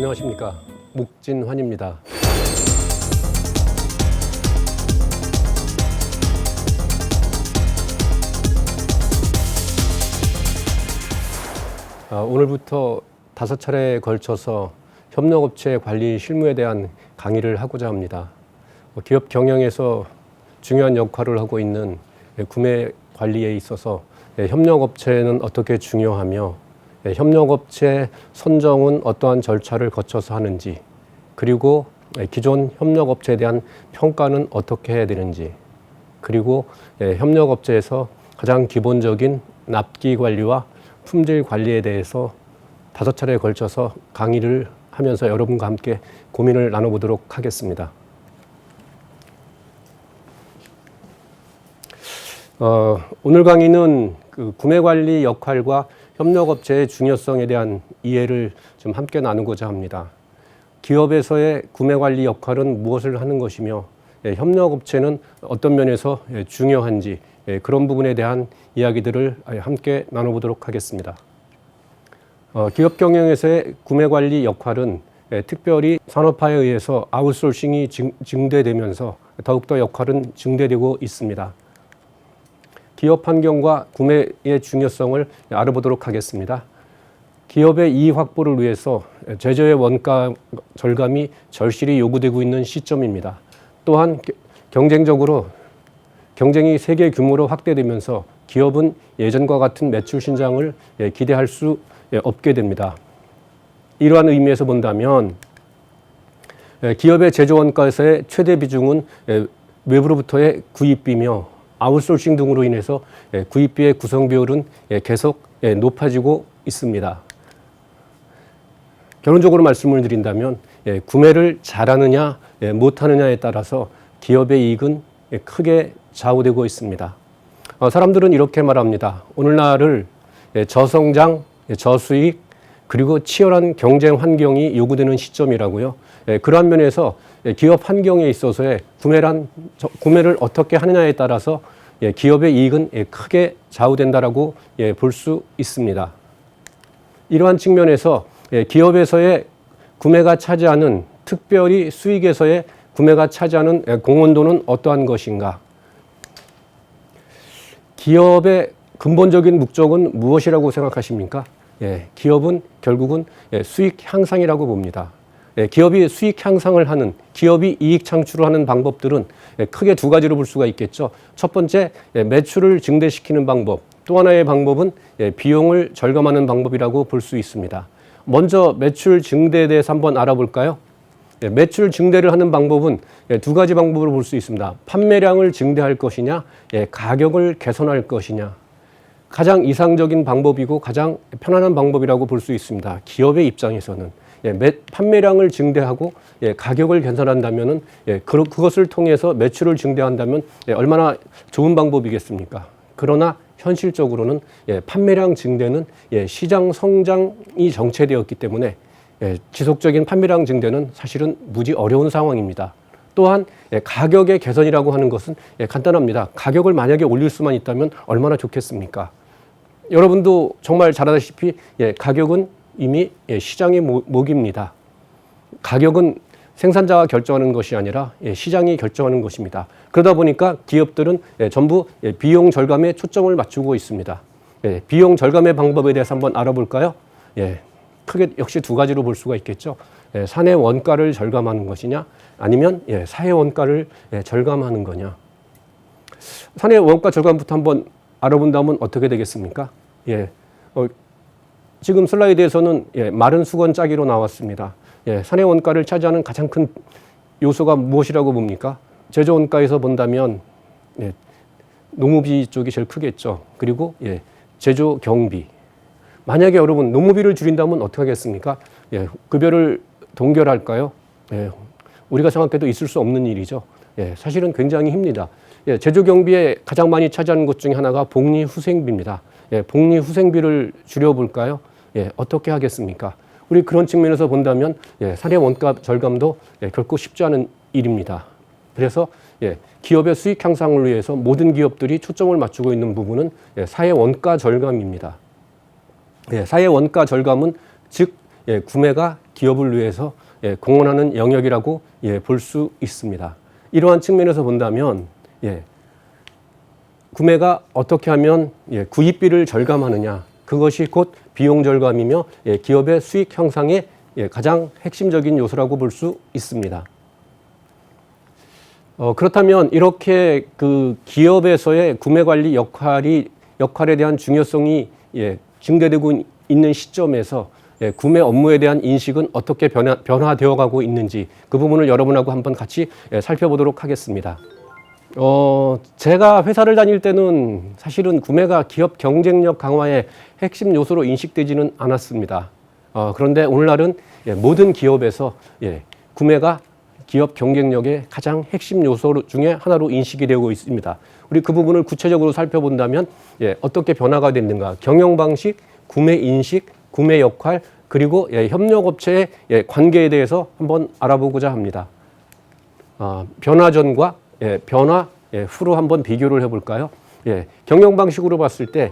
안녕하십니까. 묵진환입니다. 오늘부터 5차례에 걸쳐서 협력업체 관리 실무에 대한 강의를 하고자 합니다. 기업 경영에서 중요한 역할을 하고 있는 구매 관리에 있어서 협력업체는 어떻게 중요하며 협력업체 선정은 어떠한 절차를 거쳐서 하는지, 그리고 기존 협력업체에 대한 평가는 어떻게 해야 되는지, 그리고 협력업체에서 가장 기본적인 납기 관리와 품질 관리에 대해서 5차례에 걸쳐서 강의를 하면서 여러분과 함께 고민을 나눠보도록 하겠습니다. 오늘 강의는 그 구매관리 역할과 협력업체의 중요성에 대한 이해를 좀 함께 나누고자 합니다. 기업에서의 구매관리 역할은 무엇을 하는 것이며 협력업체는 어떤 면에서 중요한지, 그런 부분에 대한 이야기들을 함께 나눠보도록 하겠습니다. 기업 경영에서의 구매관리 역할은 특별히 산업화에 의해서 아웃소싱이 증대되면서 더욱더 역할은 증대되고 있습니다. 기업 환경과 구매의 중요성을 알아보도록 하겠습니다. 기업의 이익 확보를 위해서 제조의 원가 절감이 절실히 요구되고 있는 시점입니다. 또한 경쟁적으로 경쟁이 세계 규모로 확대되면서 기업은 예전과 같은 매출 신장을 기대할 수 없게 됩니다. 이러한 의미에서 본다면 기업의 제조 원가에서의 최대 비중은 외부로부터의 구입비며 아웃소싱 등으로 인해서 구입비의 구성 비율은 계속 높아지고 있습니다. 결론적으로 말씀을 드린다면 구매를 잘하느냐 못하느냐에 따라서 기업의 이익은 크게 좌우되고 있습니다. 사람들은 이렇게 말합니다. 오늘날을 저성장, 저수익, 그리고 치열한 경쟁 환경이 요구되는 시점이라고요. 그러한 면에서 기업 환경에 있어서의 구매를 어떻게 하느냐에 따라서 기업의 이익은 크게 좌우된다라고 볼 수 있습니다. 이러한 측면에서 기업에서의 구매가 차지하는, 특별히 수익에서의 구매가 차지하는 공헌도는 어떠한 것인가? 기업의 근본적인 목적은 무엇이라고 생각하십니까? 기업은 결국은 수익 향상이라고 봅니다. 기업이 수익 향상을 하는, 기업이 이익 창출을 하는 방법들은 크게 2가지로 볼 수가 있겠죠. 첫 번째, 매출을 증대시키는 방법. 또 하나의 방법은 비용을 절감하는 방법이라고 볼 수 있습니다. 먼저 매출 증대에 대해서 한번 알아볼까요? 매출 증대를 하는 방법은 2가지 방법으로 볼 수 있습니다. 판매량을 증대할 것이냐, 가격을 개선할 것이냐. 가장 이상적인 방법이고 가장 편안한 방법이라고 볼 수 있습니다. 기업의 입장에서는 판매량을 증대하고 가격을 개선한다면은 그것을 통해서 매출을 증대한다면 얼마나 좋은 방법이겠습니까? 그러나 현실적으로는 판매량 증대는 시장 성장이 정체되었기 때문에 지속적인 판매량 증대는 사실은 무지 어려운 상황입니다. 또한 가격의 개선이라고 하는 것은 간단합니다. 가격을 만약에 올릴 수만 있다면 얼마나 좋겠습니까? 여러분도 정말 잘 아다시피 가격은 이미 시장의 목입니다. 가격은 생산자가 결정하는 것이 아니라 시장이 결정하는 것입니다. 그러다 보니까 기업들은 전부 비용 절감에 초점을 맞추고 있습니다. 비용 절감의 방법에 대해서 한번 알아볼까요? 크게 역시 2가지로 볼 수가 있겠죠. 사내 원가를 절감하는 것이냐, 아니면 사회 원가를 절감하는 거냐. 사내 원가 절감부터 한번 알아본다면 어떻게 되겠습니까? 지금 슬라이드에서는 마른 수건 짜기로 나왔습니다. 사내 원가를 차지하는 가장 큰 요소가 무엇이라고 봅니까? 제조 원가에서 본다면 노무비 쪽이 제일 크겠죠. 그리고 제조 경비. 만약에 여러분 노무비를 줄인다면 어떻게 하겠습니까? 급여를 동결할까요? 우리가 생각해도 있을 수 없는 일이죠. 사실은 굉장히 힘듭니다. 제조 경비에 가장 많이 차지하는 것 중에 하나가 복리후생비입니다. 복리후생비를 줄여볼까요? 어떻게 하겠습니까? 우리 그런 측면에서 본다면 사내 원가 절감도 결코 쉽지 않은 일입니다. 그래서 기업의 수익 향상을 위해서 모든 기업들이 초점을 맞추고 있는 부분은 사회 원가 절감입니다. 사회 원가 절감은 즉 구매가 기업을 위해서 공헌하는 영역이라고 볼 수 있습니다. 이러한 측면에서 본다면 구매가 어떻게 하면 구입비를 절감하느냐, 그것이 곧 비용 절감이며 기업의 수익 향상의 가장 핵심적인 요소라고 볼 수 있습니다. 그렇다면 이렇게 그 기업에서의 구매 관리 역할에 대한 중요성이 증대되고 있는 시점에서 구매 업무에 대한 인식은 어떻게 변화되어 가고 있는지, 그 부분을 여러분하고 한번 같이 살펴보도록 하겠습니다. 제가 회사를 다닐 때는 사실은 구매가 기업 경쟁력 강화의 핵심 요소로 인식되지는 않았습니다. 그런데 오늘날은 모든 기업에서 구매가 기업 경쟁력의 가장 핵심 요소 중에 하나로 인식이 되고 있습니다. 우리 그 부분을 구체적으로 살펴본다면 어떻게 변화가 됐는가, 경영 방식, 구매 인식, 구매 역할, 그리고 협력업체의 관계에 대해서 한번 알아보고자 합니다. 변화 전과 변화 후로 한번 비교를 해볼까요? 경영 방식으로 봤을 때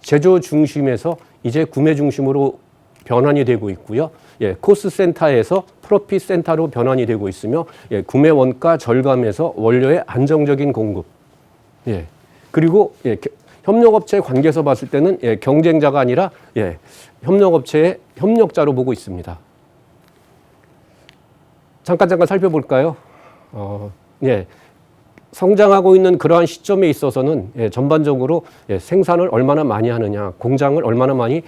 제조 중심에서 이제 구매 중심으로 변환이 되고 있고요. 코스트 센터에서 프로핏 센터로 변환이 되고 있으며, 구매 원가 절감에서 원료의 안정적인 공급, 그리고 협력업체 관계에서 봤을 때는 경쟁자가 아니라 협력업체의 협력자로 보고 있습니다. 잠깐 살펴볼까요? 성장하고 있는 그러한 시점에 있어서는 전반적으로 생산을 얼마나 많이 하느냐, 공장을 얼마나 많이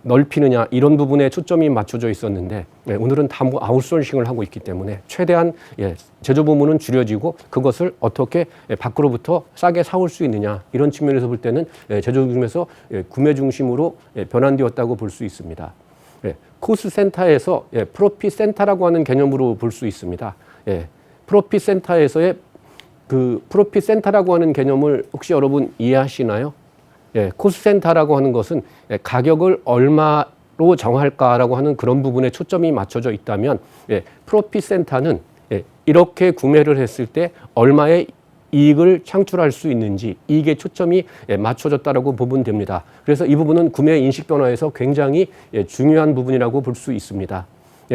넓히느냐, 이런 부분에 초점이 맞춰져 있었는데 오늘은 다 아웃소싱을 하고 있기 때문에 최대한 제조 부문은 줄여지고 그것을 어떻게 밖으로부터 싸게 사올 수 있느냐, 이런 측면에서 볼 때는 제조 중심에서 구매 중심으로 변환되었다고 볼 수 있습니다. 코스트 센터에서 프로핏 센터라고 하는 개념으로 볼 수 있습니다. 프로핏 센터에서의 그 프로핏 센터라고 하는 개념을 혹시 여러분 이해하시나요? 코스트 센터라고 하는 것은 가격을 얼마로 정할까라고 하는 그런 부분에 초점이 맞춰져 있다면, 프로핏 센터는 이렇게 구매를 했을 때 얼마의 이익을 창출할 수 있는지, 이익에 초점이 맞춰졌다라고 보면 됩니다. 그래서 이 부분은 구매 인식 변화에서 굉장히 중요한 부분이라고 볼 수 있습니다.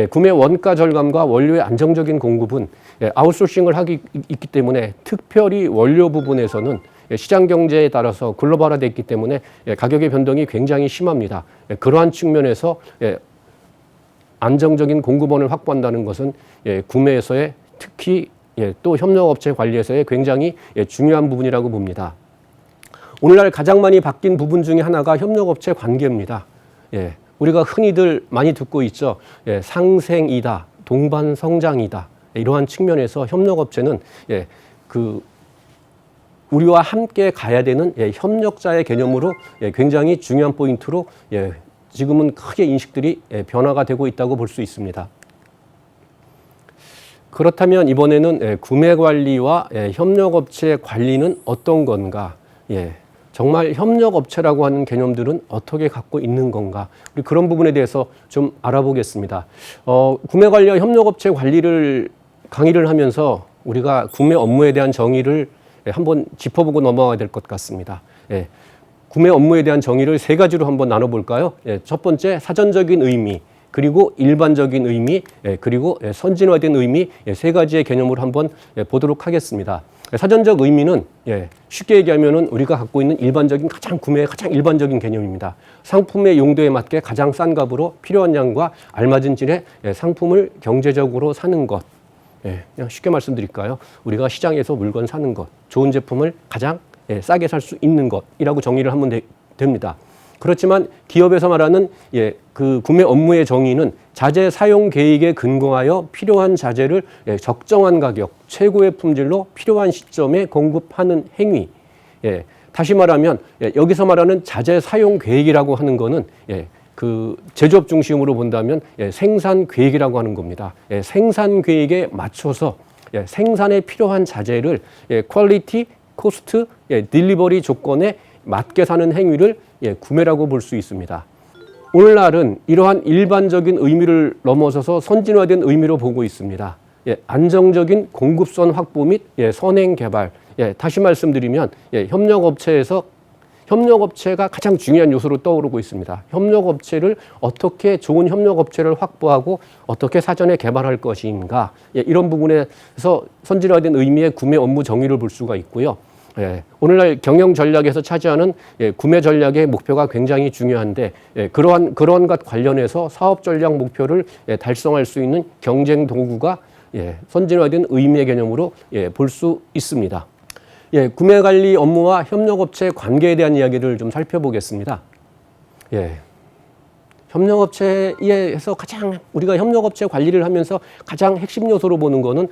구매 원가 절감과 원료의 안정적인 공급은 아웃소싱을 하기 있기 때문에, 특별히 원료 부분에서는 시장 경제에 따라서 글로벌화되어 있기 때문에 가격의 변동이 굉장히 심합니다. 그러한 측면에서 안정적인 공급원을 확보한다는 것은 구매에서의, 특히 또 협력업체 관리에서의 굉장히 중요한 부분이라고 봅니다. 오늘날 가장 많이 바뀐 부분 중에 하나가 협력업체 관계입니다. 우리가 흔히들 많이 듣고 있죠. 상생이다, 동반 성장이다. 이러한 측면에서 협력업체는 우리와 함께 가야 되는 협력자의 개념으로 굉장히 중요한 포인트로 지금은 크게 인식들이 변화가 되고 있다고 볼 수 있습니다. 그렇다면 이번에는 구매 관리와 협력업체 관리는 어떤 건가? 정말 협력업체라고 하는 개념들은 어떻게 갖고 있는 건가? 우리 그런 부분에 대해서 좀 알아보겠습니다. 구매 관리와 협력업체 관리를 강의를 하면서 우리가 구매 업무에 대한 정의를 한번 짚어보고 넘어가야 될 것 같습니다. 구매 업무에 대한 정의를 세 가지로 한번 나눠볼까요? 첫 번째, 사전적인 의미, 그리고 일반적인 의미, 그리고 선진화된 의미, 세 가지의 개념으로 한번 보도록 하겠습니다. 사전적 의미는 쉽게 얘기하면은 우리가 갖고 있는 구매의 가장 일반적인 개념입니다. 상품의 용도에 맞게 가장 싼 값으로 필요한 양과 알맞은 질의 상품을 경제적으로 사는 것. 그냥 쉽게 말씀드릴까요? 우리가 시장에서 물건 사는 것, 좋은 제품을 가장 싸게 살 수 있는 것이라고 정의를 하면 됩니다. 그렇지만 기업에서 말하는 그 구매 업무의 정의는 자재 사용 계획에 근거하여 필요한 자재를 적정한 가격, 최고의 품질로 필요한 시점에 공급하는 행위. 다시 말하면 여기서 말하는 자재 사용 계획이라고 하는 거는 그 제조업 중심으로 본다면 생산 계획이라고 하는 겁니다. 생산 계획에 맞춰서 생산에 필요한 자재를 퀄리티, 코스트, 딜리버리 조건에 맞게 사는 행위를 구매라고 볼 수 있습니다. 오늘날은 이러한 일반적인 의미를 넘어서서 선진화된 의미로 보고 있습니다. 안정적인 공급선 확보 및 선행 개발. 다시 말씀드리면 협력업체에서 협력업체가 가장 중요한 요소로 떠오르고 있습니다. 협력업체를 어떻게 좋은 협력업체를 확보하고 어떻게 사전에 개발할 것인가, 이런 부분에서 선진화된 의미의 구매 업무 정의를 볼 수가 있고요. 오늘날 경영 전략에서 차지하는 구매 전략의 목표가 굉장히 중요한데, 그러한 것 관련해서 사업 전략 목표를 달성할 수 있는 경쟁 도구가 선진화된 의미의 개념으로 볼 수 있습니다. 구매 관리 업무와 협력업체 관계에 대한 이야기를 좀 살펴보겠습니다. 협력업체에서 우리가 협력업체 관리를 하면서 가장 핵심 요소로 보는 거는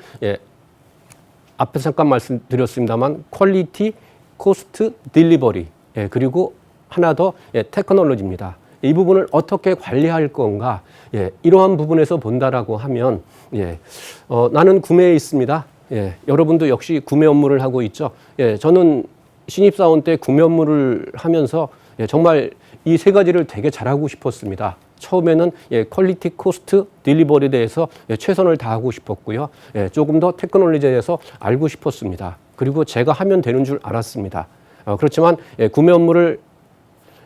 앞에서 잠깐 말씀드렸습니다만 퀄리티, 코스트, 딜리버리, 그리고 하나 더 테크놀로지입니다. 이 부분을 어떻게 관리할 건가, 이러한 부분에서 본다라고 하면 나는 구매에 있습니다. 여러분도 역시 구매 업무를 하고 있죠. 저는 신입사원 때 구매 업무를 하면서 정말 이 세 가지를 되게 잘하고 싶었습니다. 처음에는 퀄리티, 코스트, 딜리버리에 대해서 최선을 다하고 싶었고요. 조금 더 테크놀로지에 대해서 알고 싶었습니다. 그리고 제가 하면 되는 줄 알았습니다. 그렇지만 구매 업무를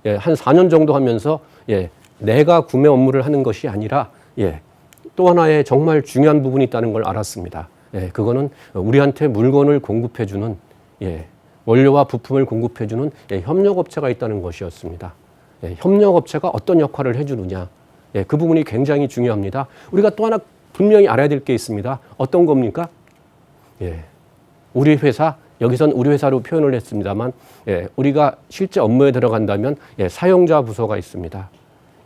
한 4년 정도 하면서 내가 구매 업무를 하는 것이 아니라 또 하나의 정말 중요한 부분이 있다는 걸 알았습니다. 그거는 우리한테 물건을 공급해주는 원료와 부품을 공급해주는 협력업체가 있다는 것이었습니다. 협력업체가 어떤 역할을 해주느냐, 그 부분이 굉장히 중요합니다. 우리가 또 하나 분명히 알아야 될 게 있습니다. 어떤 겁니까? 우리 회사, 여기선 우리 회사로 표현을 했습니다만 우리가 실제 업무에 들어간다면 사용자 부서가 있습니다.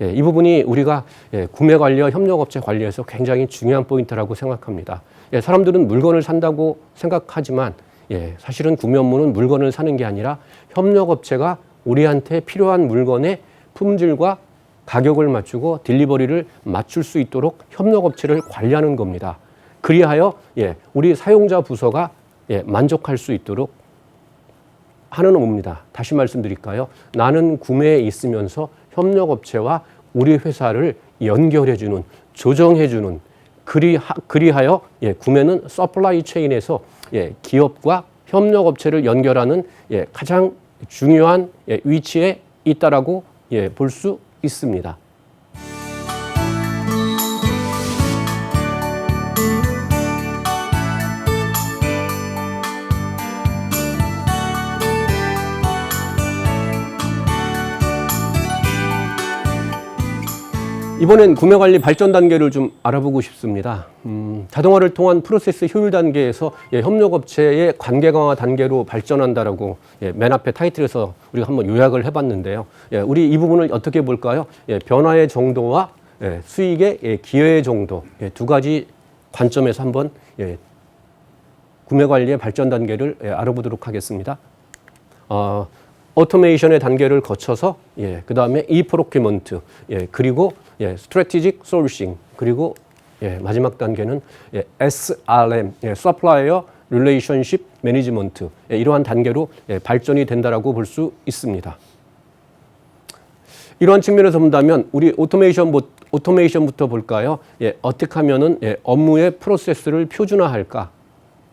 이 부분이 우리가 구매 관리와 협력업체 관리에서 굉장히 중요한 포인트라고 생각합니다. 사람들은 물건을 산다고 생각하지만 사실은 구매 업무는 물건을 사는 게 아니라 협력업체가 우리한테 필요한 물건의 품질과 가격을 맞추고 딜리버리를 맞출 수 있도록 협력업체를 관리하는 겁니다. 그리하여 우리 사용자 부서가 만족할 수 있도록 하는 업무입니다. 다시 말씀드릴까요? 나는 구매에 있으면서 협력업체와 우리 회사를 연결해주는, 조정해주는, 그리하여 구매는 서플라이 체인에서 기업과 협력업체를 연결하는 가장 중요한 위치에 있다라고 볼 수 있습니다. 이번엔 구매관리 발전 단계를 좀 알아보고 싶습니다. 자동화를 통한 프로세스 효율 단계에서 협력업체의 관계 강화 단계로 발전한다라고 맨 앞에 타이틀에서 우리가 한번 요약을 해봤는데요. 우리 이 부분을 어떻게 볼까요? 변화의 정도와 수익의 기여의 정도, 두 가지 관점에서 한번 구매관리의 발전 단계를 알아보도록 하겠습니다. 오토메이션의 단계를 거쳐서 그 다음에 e-프로큐먼트, 그리고 스트래티직 소싱, 그리고 마지막 단계는 SRM, 서플라이어 릴레이션십 매니지먼트, 이러한 단계로 발전이 된다라고 볼 수 있습니다. 이러한 측면에서 본다면 우리 오토메이션부터 볼까요? 어떻게 하면은 업무의 프로세스를 표준화할까?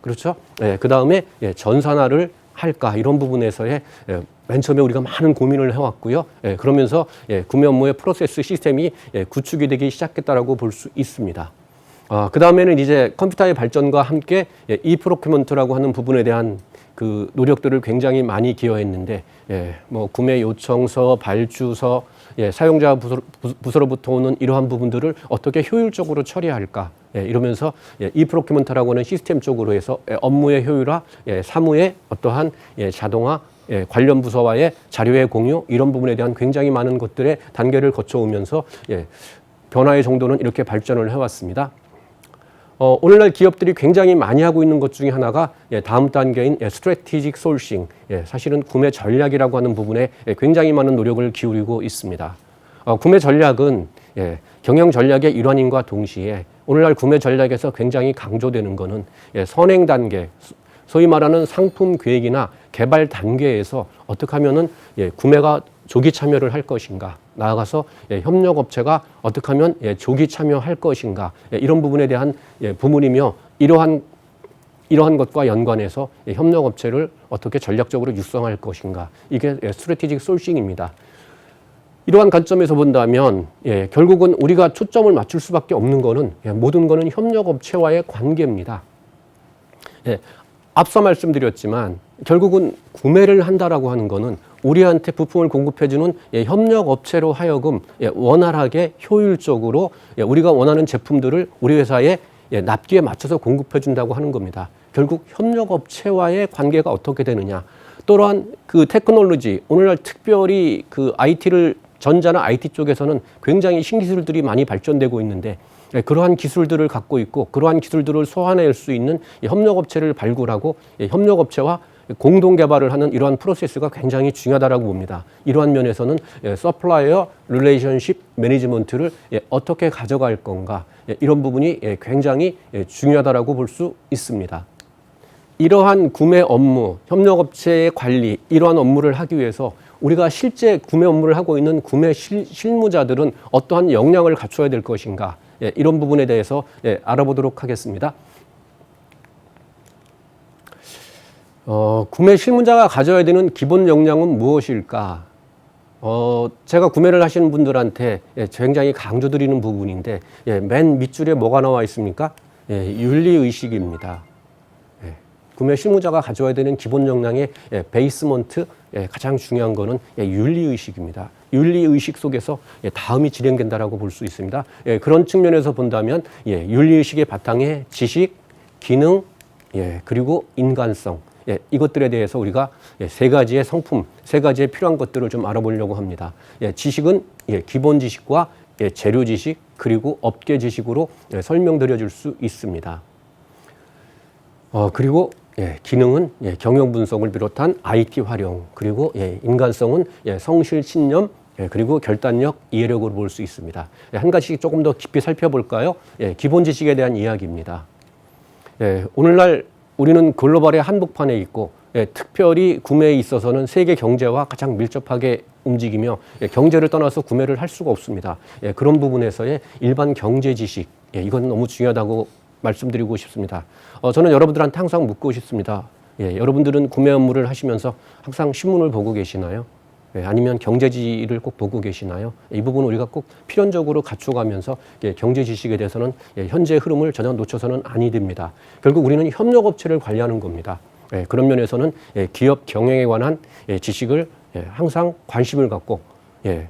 그렇죠? 그 다음에 전산화를 할까? 이런 부분에서의 맨 처음에 우리가 많은 고민을 해왔고요. 그러면서 구매 업무의 프로세스 시스템이 구축이 되기 시작했다라고 볼 수 있습니다. 그 다음에는 이제 컴퓨터의 발전과 함께 e-프로큐먼트라고 하는 부분에 대한 그 노력들을 굉장히 많이 기여했는데, 뭐 구매 요청서, 발주서, 사용자 부서로부터 오는 이러한 부분들을 어떻게 효율적으로 처리할까? 이러면서 e-프로큐먼트라고 하는 시스템 쪽으로 해서 업무의 효율화, 사무의 어떠한 자동화, 관련 부서와의 자료의 공유, 이런 부분에 대한 굉장히 많은 것들의 단계를 거쳐오면서 변화의 정도는 이렇게 발전을 해왔습니다. 오늘날 기업들이 굉장히 많이 하고 있는 것 중에 하나가 다음 단계인 스트래티직 소싱, 사실은 구매 전략이라고 하는 부분에 굉장히 많은 노력을 기울이고 있습니다. 구매 전략은 경영 전략의 일환인과 동시에 오늘날 구매 전략에서 굉장히 강조되는 것은 선행 단계, 소위 말하는 상품 계획이나 개발 단계에서 어떻게 하면은 구매가 조기 참여를 할 것인가, 나아가서 협력업체가 어떻게 하면 조기 참여할 것인가, 이런 부분에 대한 부분이며, 이러한 것과 연관해서 협력업체를 어떻게 전략적으로 육성할 것인가. 이게 스트래티직 소싱입니다. 이러한 관점에서 본다면 결국은 우리가 초점을 맞출 수밖에 없는 거는 모든 거는 협력업체와의 관계입니다. 앞서 말씀드렸지만 결국은 구매를 한다라고 하는 거는 우리한테 부품을 공급해주는 협력업체로 하여금 원활하게 효율적으로 우리가 원하는 제품들을 우리 회사에 납기에 맞춰서 공급해준다고 하는 겁니다. 결국 협력업체와의 관계가 어떻게 되느냐. 또한 그 테크놀로지, 오늘날 특별히 그 전자나 IT 쪽에서는 굉장히 신기술들이 많이 발전되고 있는데 그러한 기술들을 갖고 있고 그러한 기술들을 소환할 수 있는 협력업체를 발굴하고 협력업체와 공동 개발을 하는 이러한 프로세스가 굉장히 중요하다고 봅니다. 이러한 면에서는 서플라이어 릴레이션십 매니지먼트를 어떻게 가져갈 건가 이런 부분이 굉장히 중요하다고 볼 수 있습니다. 이러한 구매 업무, 협력업체의 관리 이러한 업무를 하기 위해서 우리가 실제 구매 업무를 하고 있는 구매 실무자들은 어떠한 역량을 갖춰야 될 것인가 이런 부분에 대해서 알아보도록 하겠습니다. 구매 실무자가 가져야 되는 기본 역량은 무엇일까? 제가 구매를 하시는 분들한테 굉장히 강조드리는 부분인데 맨 밑줄에 뭐가 나와 있습니까? 윤리의식입니다. 구매 실무자가 가져야 되는 기본 역량의 베이스먼트 가장 중요한 거는 윤리의식입니다. 윤리의식 속에서 다음이 진행된다라고 볼 수 있습니다. 그런 측면에서 본다면 윤리의식의 바탕에 지식, 기능, 그리고 인간성 이것들에 대해서 우리가 세 가지의 성품, 세 가지의 필요한 것들을 좀 알아보려고 합니다. 지식은 기본 지식과 재료 지식 그리고 업계 지식으로 설명드려 줄 수 있습니다. 그리고 기능은 경영 분석을 비롯한 IT 활용, 그리고 인간성은 성실, 신념, 그리고 결단력, 이해력으로 볼 수 있습니다. 한 가지씩 조금 더 깊이 살펴볼까요? 기본 지식에 대한 이야기입니다. 오늘날 우리는 글로벌의 한복판에 있고 특별히 구매에 있어서는 세계 경제와 가장 밀접하게 움직이며 경제를 떠나서 구매를 할 수가 없습니다. 그런 부분에서의 일반 경제 지식, 이건 너무 중요하다고 말씀드리고 싶습니다. 저는 여러분들한테 항상 묻고 싶습니다. 여러분들은 구매 업무를 하시면서 항상 신문을 보고 계시나요? 아니면 경제지를 꼭 보고 계시나요? 이 부분은 우리가 꼭 필연적으로 갖춰가면서 경제 지식에 대해서는 현재 흐름을 전혀 놓쳐서는 아니 됩니다. 결국 우리는 협력업체를 관리하는 겁니다. 그런 면에서는 기업 경영에 관한 지식을 항상 관심을 갖고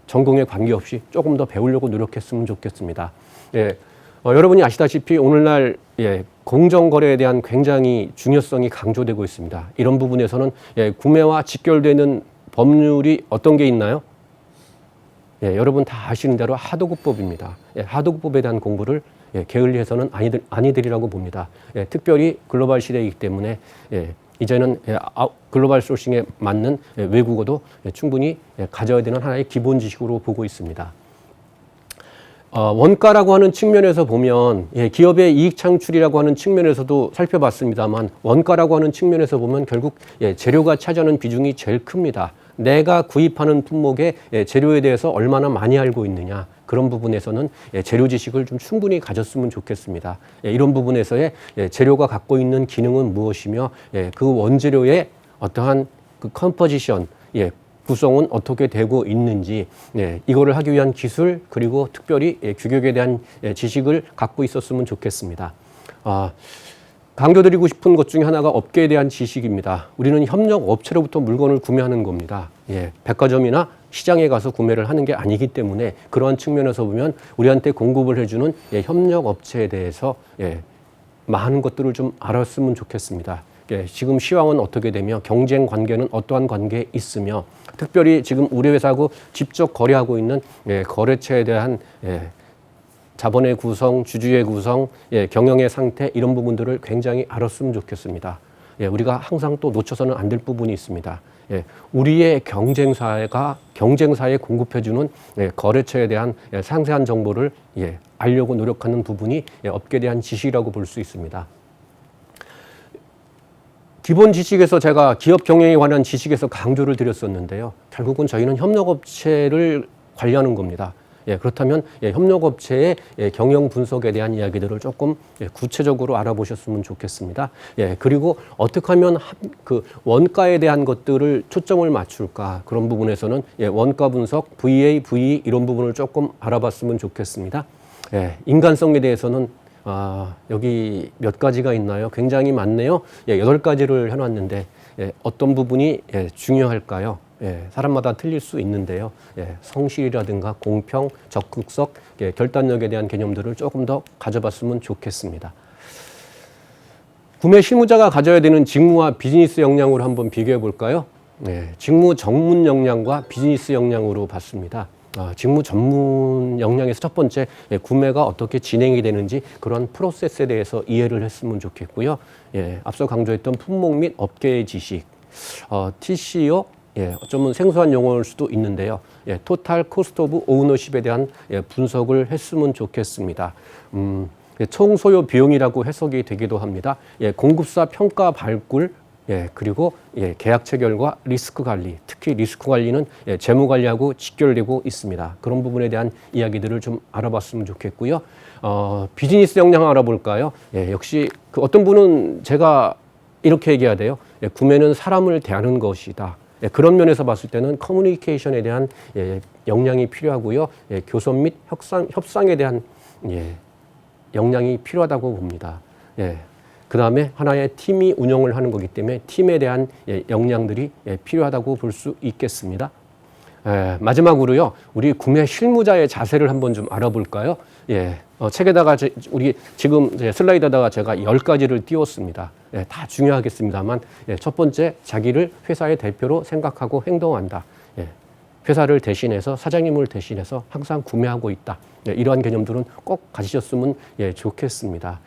전공에 관계없이 조금 더 배우려고 노력했으면 좋겠습니다. 여러분이 아시다시피 오늘날 공정거래에 대한 굉장히 중요성이 강조되고 있습니다. 이런 부분에서는 구매와 직결되는 법률이 어떤 게 있나요? 여러분 다 아시는 대로 하도급법입니다. 하도급법에 대한 공부를 게을리해서는 아니들이라고 봅니다. 특별히 글로벌 시대이기 때문에 이제는 글로벌 소싱에 맞는 외국어도 충분히 가져야 되는 하나의 기본 지식으로 보고 있습니다. 원가라고 하는 측면에서 보면 기업의 이익 창출이라고 하는 측면에서도 살펴봤습니다만 원가라고 하는 측면에서 보면 결국 재료가 차지하는 비중이 제일 큽니다. 내가 구입하는 품목의 재료에 대해서 얼마나 많이 알고 있느냐 그런 부분에서는 재료 지식을 좀 충분히 가졌으면 좋겠습니다. 이런 부분에서의 재료가 갖고 있는 기능은 무엇이며 그 원재료의 어떠한 그 컴포지션 구성은 어떻게 되고 있는지 이거를 하기 위한 기술 그리고 특별히 규격에 대한 지식을 갖고 있었으면 좋겠습니다. 강조드리고 싶은 것 중에 하나가 업계에 대한 지식입니다. 우리는 협력업체로부터 물건을 구매하는 겁니다. 백화점이나 시장에 가서 구매를 하는 게 아니기 때문에 그러한 측면에서 보면 우리한테 공급을 해주는 협력업체에 대해서 많은 것들을 좀 알았으면 좋겠습니다. 지금 시황은 어떻게 되며 경쟁 관계는 어떠한 관계에 있으며 특별히 지금 우리 회사하고 직접 거래하고 있는 거래처에 대한 자본의 구성, 주주의 구성, 경영의 상태 이런 부분들을 굉장히 알았으면 좋겠습니다. 우리가 항상 또 놓쳐서는 안 될 부분이 있습니다. 우리의 경쟁사에 공급해주는 거래처에 대한 상세한 정보를 알려고 노력하는 부분이 업계에 대한 지식이라고 볼 수 있습니다. 기본 지식에서 제가 기업 경영에 관한 지식에서 강조를 드렸었는데요. 결국은 저희는 협력업체를 관리하는 겁니다. 그렇다면 협력업체의 경영 분석에 대한 이야기들을 조금 구체적으로 알아보셨으면 좋겠습니다. 그리고 어떻게 하면 그 원가에 대한 것들을 초점을 맞출까, 그런 부분에서는 원가 분석, VA, VE 이런 부분을 조금 알아봤으면 좋겠습니다. 인간성에 대해서는 여기 몇 가지가 있나요? 굉장히 많네요. 8가지를 해놨는데 어떤 부분이 중요할까요? 사람마다 틀릴 수 있는데요. 성실이라든가 공평, 적극성, 결단력에 대한 개념들을 조금 더 가져봤으면 좋겠습니다. 구매 실무자가 가져야 되는 직무와 비즈니스 역량으로 한번 비교해 볼까요? 직무 전문 역량과 비즈니스 역량으로 봤습니다. 직무 전문 역량에서 첫 번째, 구매가 어떻게 진행이 되는지 그런 프로세스에 대해서 이해를 했으면 좋겠고요. 앞서 강조했던 품목 및 업계의 지식, TCO, 어쩌면 생소한 용어일 수도 있는데요. 토탈 코스트 오브 오너십에 대한 분석을 했으면 좋겠습니다. 총소요 비용이라고 해석이 되기도 합니다. 공급사 평가 발굴, 그리고 계약 체결과 리스크 관리, 특히 리스크 관리는 재무 관리하고 직결되고 있습니다. 그런 부분에 대한 이야기들을 좀 알아봤으면 좋겠고요. 비즈니스 역량 알아볼까요? 역시 그 어떤 분은 제가 이렇게 얘기해야 돼요. 구매는 사람을 대하는 것이다. 그런 면에서 봤을 때는 커뮤니케이션에 대한 역량이 필요하고요. 교섭 및 협상에 대한 역량이 필요하다고 봅니다. 그 다음에 하나의 팀이 운영을 하는 거기 때문에 팀에 대한 역량들이 필요하다고 볼 수 있겠습니다. 마지막으로요, 우리 구매 실무자의 자세를 한번 좀 알아볼까요? 책에다가 우리 지금 슬라이드에다가 제가 10가지를 띄웠습니다. 다 중요하겠습니다만, 첫 번째, 자기를 회사의 대표로 생각하고 행동한다. 회사를 대신해서, 사장님을 대신해서 항상 구매하고 있다. 이러한 개념들은 꼭 가지셨으면 좋겠습니다.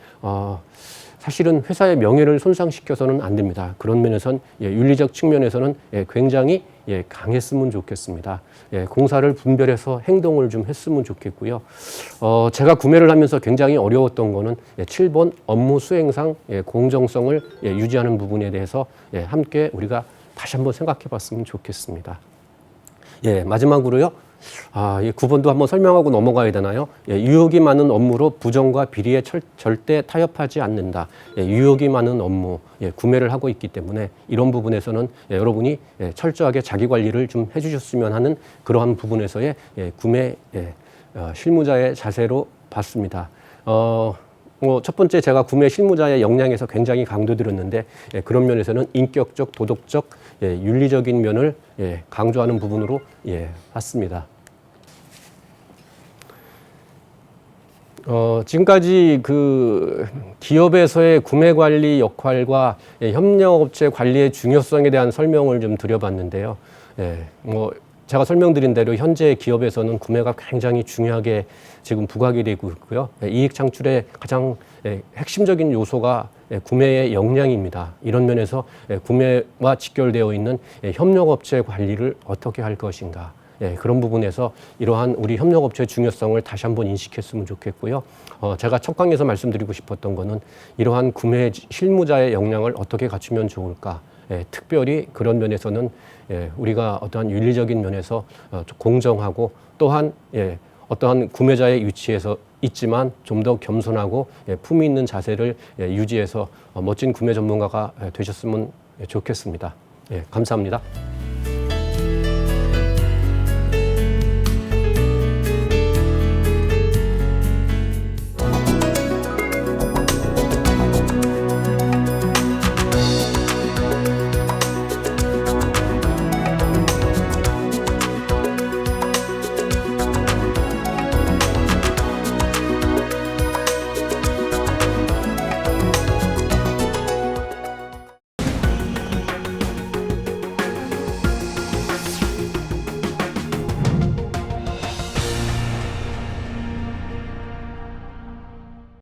사실은 회사의 명예를 손상시켜서는 안 됩니다. 그런 면에선 윤리적 측면에서는 굉장히 강했으면 좋겠습니다. 공사를 분별해서 행동을 좀 했으면 좋겠고요. 제가 구매를 하면서 굉장히 어려웠던 거는 7번 업무 수행상 공정성을 유지하는 부분에 대해서 함께 우리가 다시 한번 생각해 봤으면 좋겠습니다. 마지막으로요. 이 9번도 한번 설명하고 넘어가야 되나요? 유혹이 많은 업무로 부정과 비리에 절대 타협하지 않는다. 유혹이 많은 업무, 구매를 하고 있기 때문에 이런 부분에서는 여러분이 철저하게 자기 관리를 좀 해주셨으면 하는 그러한 부분에서의 구매 실무자의 자세로 봤습니다. 첫 번째 제가 구매 실무자의 역량에서 굉장히 강조드렸는데 그런 면에서는 인격적, 도덕적, 윤리적인 면을 강조하는 부분으로 봤습니다. 지금까지 그 기업에서의 구매 관리 역할과 협력업체 관리의 중요성에 대한 설명을 좀 드려봤는데요. 제가 설명드린 대로 현재 기업에서는 구매가 굉장히 중요하게 지금 부각이 되고 있고요. 이익 창출의 가장 핵심적인 요소가 구매의 역량입니다. 이런 면에서 구매와 직결되어 있는 협력업체 관리를 어떻게 할 것인가. 그런 부분에서 이러한 우리 협력업체의 중요성을 다시 한번 인식했으면 좋겠고요. 제가 첫 강의에서 말씀드리고 싶었던 거는 이러한 구매 실무자의 역량을 어떻게 갖추면 좋을까. 특별히 그런 면에서는 우리가 어떠한 윤리적인 면에서 공정하고 또한 어떠한 구매자의 위치에서 있지만 좀 더 겸손하고 품위 있는 자세를 유지해서 멋진 구매 전문가가 되셨으면 좋겠습니다. 감사합니다.